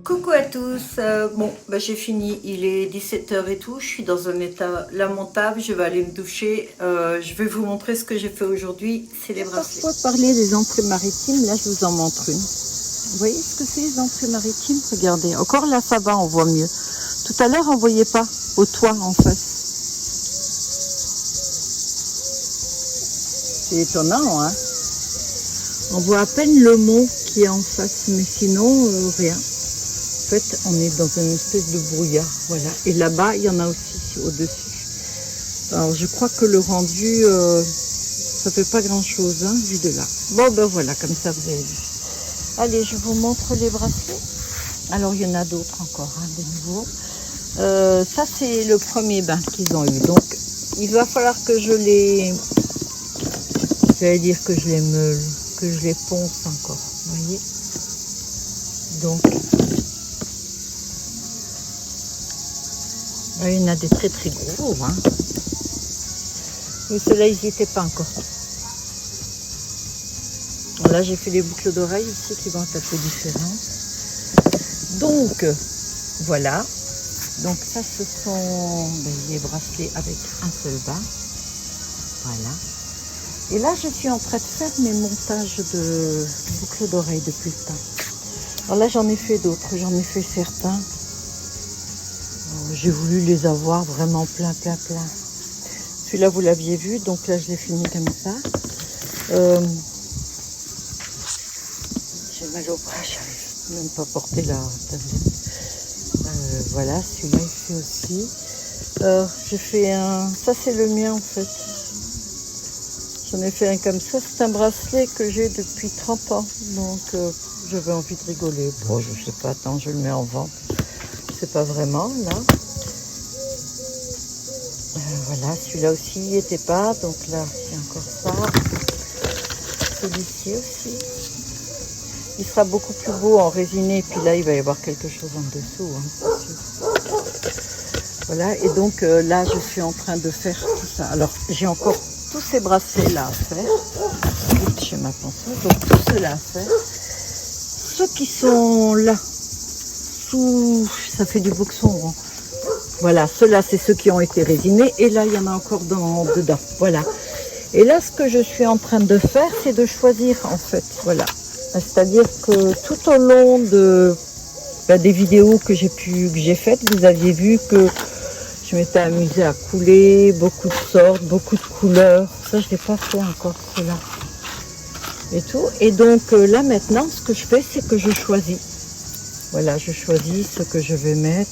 Coucou à tous, j'ai fini, il est 17 h et tout, je suis dans un état lamentable, je vais aller me doucher, je vais vous montrer ce que j'ai fait aujourd'hui, c'est les bracelets. Parfois parler des entrées maritimes, là je vous en montre une. Vous voyez ce que c'est les entrées maritimes? Regardez, encore là ça va, on voit mieux. Tout à l'heure on ne voyait pas, au toit en face. C'est étonnant, hein? On voit à peine le mont qui est en face, mais sinon rien. En fait, on est dans une espèce de brouillard, voilà. Et là-bas, il y en a aussi au-dessus. Alors, je crois que le rendu, ça fait pas grand-chose, hein, vu de là. Bon, ben voilà, comme ça, vous avez vu. Allez, je vous montre les bracelets. Alors, il y en a d'autres encore, hein, de nouveau. Ça, c'est le premier bain qu'ils ont eu. Donc, il va falloir que je les... J'allais dire que je les meule, que je les ponce encore, vous voyez. Donc... il y en a des très très gros, hein. Mais ceux-là, ils n'y étaient pas encore. Là, j'ai fait les boucles d'oreilles ici qui vont être un peu différentes. Donc, voilà. Donc ça, ce sont les bracelets avec un seul bas. Voilà. Et là, je suis en train de faire mes montages de boucles d'oreilles depuis le temps. Alors là, j'en ai fait d'autres. J'en ai fait certains. J'ai voulu les avoir vraiment plein. Celui-là, vous l'aviez vu, donc là, je l'ai fini comme ça. J'ai mal au bras, j'arrive même pas à porter la tablette. Voilà, celui-là, il fait aussi. J'ai fait un... Ça, c'est le mien, en fait. J'en ai fait un comme ça. C'est un bracelet que j'ai depuis 30 ans. Donc, j'avais envie de rigoler. Bon, je sais pas, attends, je le mets en vente. Je sais pas vraiment, là. Voilà, celui-là aussi il n'y était pas, donc là c'est encore ça. Celui-ci aussi. Il sera beaucoup plus beau en résiné, puis là il va y avoir quelque chose en dessous, hein, c'est sûr. Voilà, et donc là je suis en train de faire tout ça. Alors j'ai encore tous ces bracelets là à faire. Chez ma penseuse, donc tout cela à faire. Ceux qui sont là, sous, ça fait du boxon, hein. Voilà, ceux-là, c'est ceux qui ont été résinés. Et là, il y en a encore dedans. Voilà. Et là, ce que je suis en train de faire, c'est de choisir, en fait. Voilà. C'est-à-dire que tout au long des vidéos que j'ai faites, vous aviez vu que je m'étais amusée à couler, beaucoup de sortes, beaucoup de couleurs. Ça, je ne l'ai pas fait encore, cela. Et tout. Et donc, là, maintenant, ce que je fais, c'est que je choisis. Voilà, je choisis ce que je vais mettre.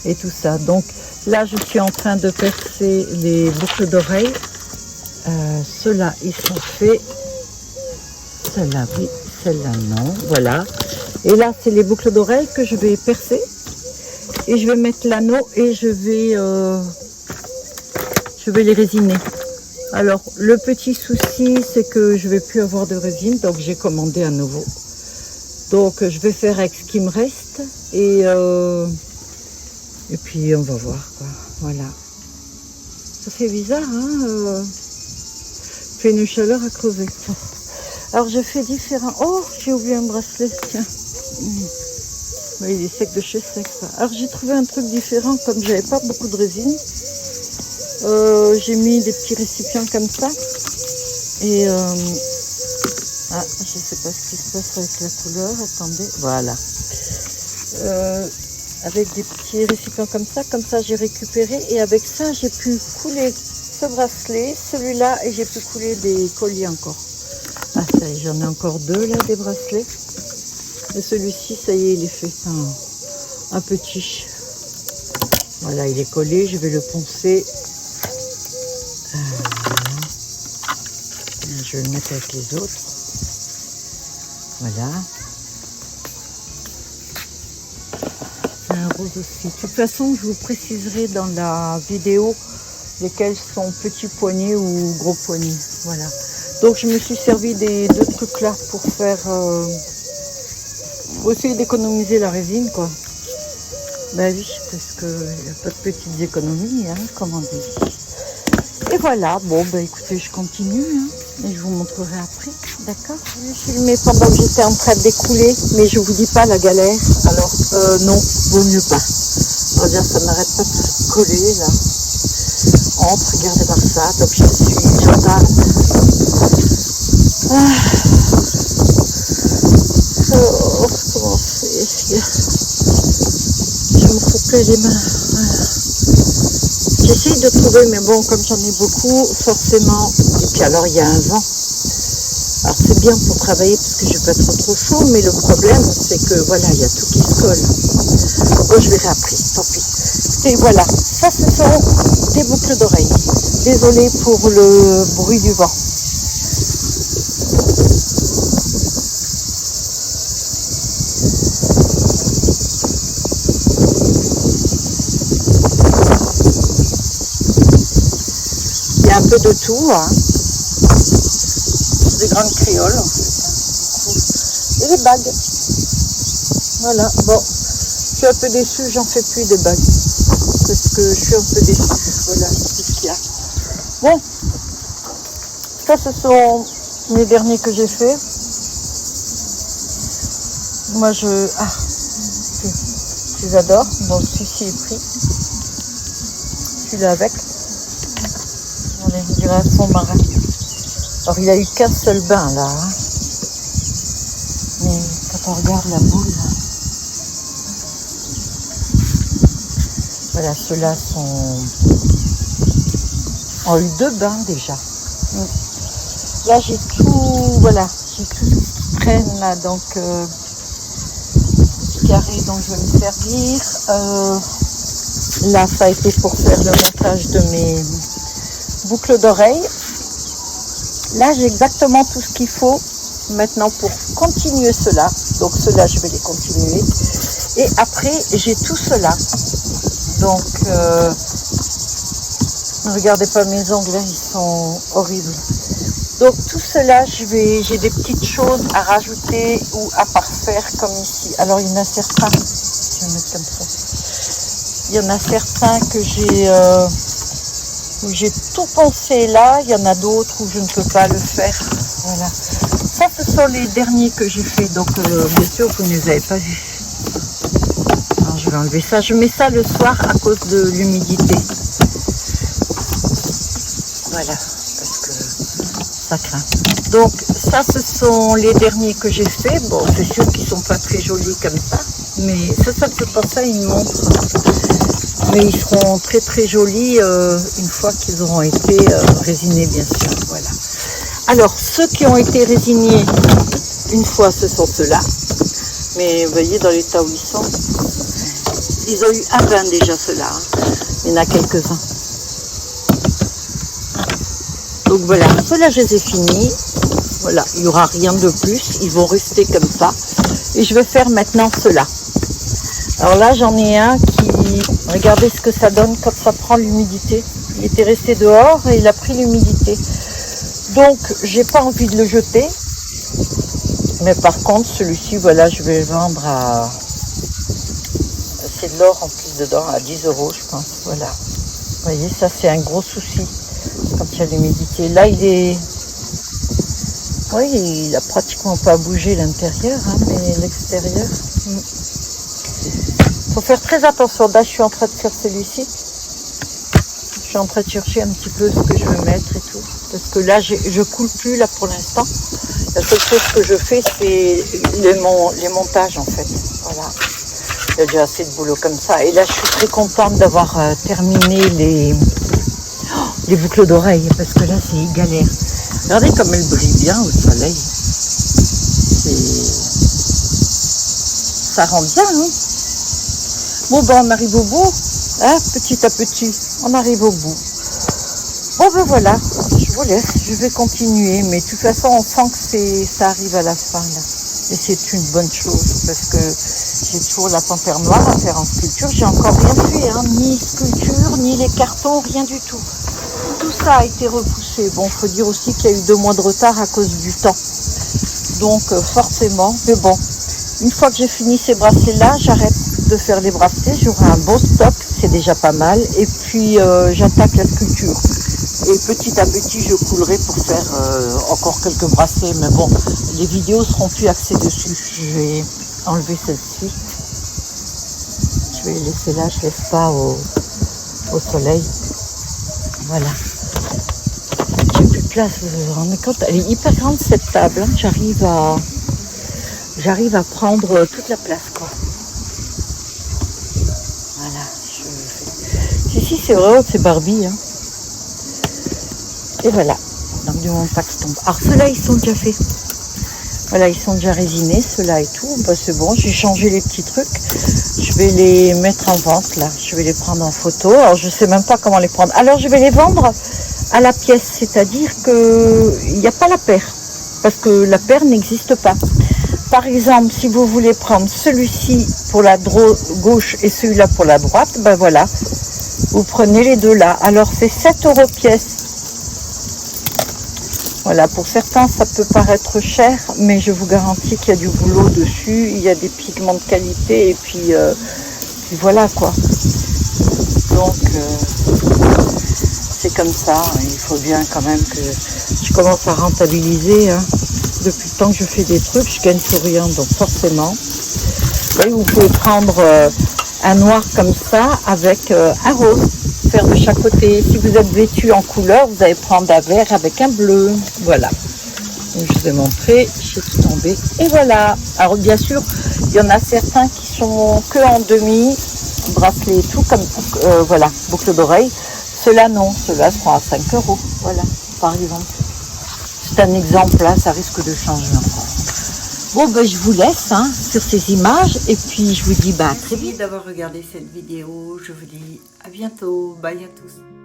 Et tout ça. Donc là, je suis en train de percer les boucles d'oreilles. Ceux-là, ils sont faits. Celle-là, oui. Celle-là, non. Voilà. Et là, c'est les boucles d'oreilles que je vais percer. Et je vais mettre l'anneau et je vais les résiner. Alors, le petit souci, c'est que je vais plus avoir de résine. Donc, j'ai commandé à nouveau. Donc, je vais faire avec ce qui me reste. Et puis on va voir quoi, voilà. Ça fait bizarre, hein, fait une chaleur à crever. Alors je fais différents... Oh, j'ai oublié un bracelet, tiens. Oui, il est sec de chez sec, ça. Alors j'ai trouvé un truc différent, comme j'avais pas beaucoup de résine. J'ai mis des petits récipients comme ça. Et... je sais pas ce qui se passe avec la couleur, attendez, voilà. Avec des petits récipients comme ça j'ai récupéré et avec ça j'ai pu couler ce bracelet, celui-là et j'ai pu couler des colliers encore. Ah ça y est, j'en ai encore deux là des bracelets et celui-ci ça y est il est fait, un petit. Voilà, il est collé, je vais le poncer. Je vais le mettre avec les autres. Voilà. Un rose aussi. De toute façon, je vous préciserai dans la vidéo lesquels sont petits poignets ou gros poignets. Voilà. Donc, je me suis servi des deux trucs là pour faire... pour essayer d'économiser la résine, quoi. Ben oui, parce qu'il n'y a pas de petites économies, hein, comme on dit. Et voilà. Bon, ben écoutez, je continue, hein. Et je vous montrerai après, d'accord? J'ai filmé pendant que j'étais en train de découler, mais je vous dis pas la galère. Alors, non, vaut mieux pas. On va dire, ça n'arrête pas de se coller, là. Entre, regardez voir ça. Donc, je tape. Oh, comment c'est? Je me fous plus les mains. Voilà. J'essaye de trouver, mais bon, comme j'en ai beaucoup, forcément. Et puis alors, il y a un vent. Alors, c'est bien pour travailler parce que je ne vais pas être trop chaud, mais le problème, c'est que voilà, il y a tout qui se colle. Bon, je verrai après, tant pis. Et voilà, ça, ce sont des boucles d'oreilles. Désolée pour le bruit du vent. Il y a un peu de tout, hein. Des grandes créoles, en fait. Et des bagues. Voilà, bon. Je suis un peu déçue, j'en fais plus des bagues. Parce que je suis un peu déçue. Voilà, c'est ce qu'il y a. Bon. Ça, ce sont les derniers que j'ai faits. Moi, je les adore. Bon, celui-ci est pris. Celui-là avec. On dirait un fond marin. Alors, il a eu qu'un seul bain, là. Hein. Mais quand on regarde la boule, là, voilà, ceux-là ont eu 2 bains déjà. Là, j'ai tout, voilà, j'ai tout ce qui traîne, là, donc, carré dont je vais me servir. Là, ça a été pour faire le montage de mes boucles d'oreilles. Là, j'ai exactement tout ce qu'il faut maintenant pour continuer cela. Donc, cela, je vais les continuer. Et après, j'ai tout cela. Donc, ne regardez pas mes ongles, là, ils sont horribles. Donc, tout cela, j'ai des petites choses à rajouter ou à parfaire comme ici. Alors, il y en a certains, je vais mettre comme ça. Il y en a certains que où j'ai tout pensé là, il y en a d'autres où je ne peux pas le faire. Voilà. Ça, ce sont les derniers que j'ai fait. Donc, bien sûr, vous ne les avez pas vus. Alors, je vais enlever ça. Je mets ça le soir à cause de l'humidité. Voilà, parce que ça craint. Donc, ça, ce sont les derniers que j'ai fait. Bon, c'est sûr qu'ils ne sont pas très jolis comme ça. Mais ça me fait penser à une montre. Mais ils seront très très jolis une fois qu'ils auront été résinés, bien sûr. Voilà. Alors, ceux qui ont été résinés une fois, ce sont ceux-là. Mais vous voyez, dans l'état où ils sont, ils ont eu un bain déjà, ceux-là. Hein. Il y en a quelques-uns. Donc voilà, ceux-là, je les ai finis. Voilà, il n'y aura rien de plus. Ils vont rester comme ça. Et je vais faire maintenant ceux-là. Alors là, j'en ai un qui... Regardez ce que ça donne quand ça prend l'humidité. Il était resté dehors et il a pris l'humidité. Donc, j'ai pas envie de le jeter. Mais par contre, celui-ci, voilà, je vais le vendre à... C'est de l'or en plus dedans, à 10 €, je pense. Voilà. Vous voyez, ça, c'est un gros souci quand il y a l'humidité. Là, il est... Oui, il a pratiquement pas bougé l'intérieur, hein, mais l'extérieur... Il faut faire très attention. Là, je suis en train de faire celui-ci. Je suis en train de chercher un petit peu ce que je veux mettre et tout. Parce que là, je coule plus là pour l'instant. La seule chose que je fais, c'est les montages en fait. Voilà. Il y a déjà assez de boulot comme ça. Et là, je suis très contente d'avoir terminé les boucles d'oreilles. Parce que là, c'est galère. Regardez comme elle brille bien au soleil. Ça rend bien, hein. Bon, ben, on arrive au bout, hein, petit à petit, on arrive au bout. Bon, ben voilà, je vous laisse, je vais continuer, mais de toute façon, on sent que ça arrive à la fin, là. Et c'est une bonne chose, parce que j'ai toujours la panthère noire à faire en sculpture, j'ai encore rien fait, hein, ni sculpture, ni les cartons, rien du tout. Tout ça a été repoussé. Bon, il faut dire aussi qu'il y a eu 2 mois de retard à cause du temps. Donc, forcément, mais bon, une fois que j'ai fini ces bracelets-là, j'arrête de faire les bracelets, j'aurai un bon stock, c'est déjà pas mal, et puis j'attaque la sculpture. Et petit à petit, je coulerai pour faire encore quelques bracelets. Mais bon, les vidéos seront plus axées dessus. Je vais enlever celle-ci. Je vais les laisser là, je laisse pas au soleil. Voilà. J'ai plus de place, vous vous rendez compte? Elle est hyper grande cette table. Hein. J'arrive à prendre toute la place, quoi. Voilà. Si, c'est vrai, c'est Barbie. Hein. Et voilà. Donc du moment pas qu'ils tombent. Alors ceux-là, ils sont déjà faits. Voilà, ils sont déjà résinés, ceux-là et tout. Bah, c'est bon, j'ai changé les petits trucs. Je vais les mettre en vente, là. Je vais les prendre en photo. Alors, je sais même pas comment les prendre. Alors, je vais les vendre à la pièce. C'est-à-dire qu'il n'y a pas la paire. Parce que la paire n'existe pas. Par exemple, si vous voulez prendre celui-ci pour la gauche et celui-là pour la droite, ben voilà. Vous prenez les deux là. Alors, c'est 7 € pièce. Voilà, pour certains, ça peut paraître cher, mais je vous garantis qu'il y a du boulot dessus, il y a des pigments de qualité, et puis voilà quoi. Donc, c'est comme ça, il faut bien quand même que je commence à rentabiliser. Hein. Depuis le temps que je fais des trucs, je gagne sur rien, donc forcément. Vous voyez, vous pouvez prendre un noir comme ça avec un rose. Faire de chaque côté. Si vous êtes vêtu en couleur, vous allez prendre un vert avec un bleu. Voilà. Donc, je vous ai montré, j'ai tout tombé. Et voilà. Alors bien sûr, il y en a certains qui sont que en demi, bracelet et tout, comme voilà, boucle d'oreille. Ceux-là non, ceux-là seront à 5 €. Voilà, par exemple. C'est un exemple là, ça risque de changer encore. Bon ben je vous laisse hein, sur ces images et puis je vous dis bah à très vite. Merci d'avoir regardé cette vidéo. Je vous dis à bientôt. Bye à tous.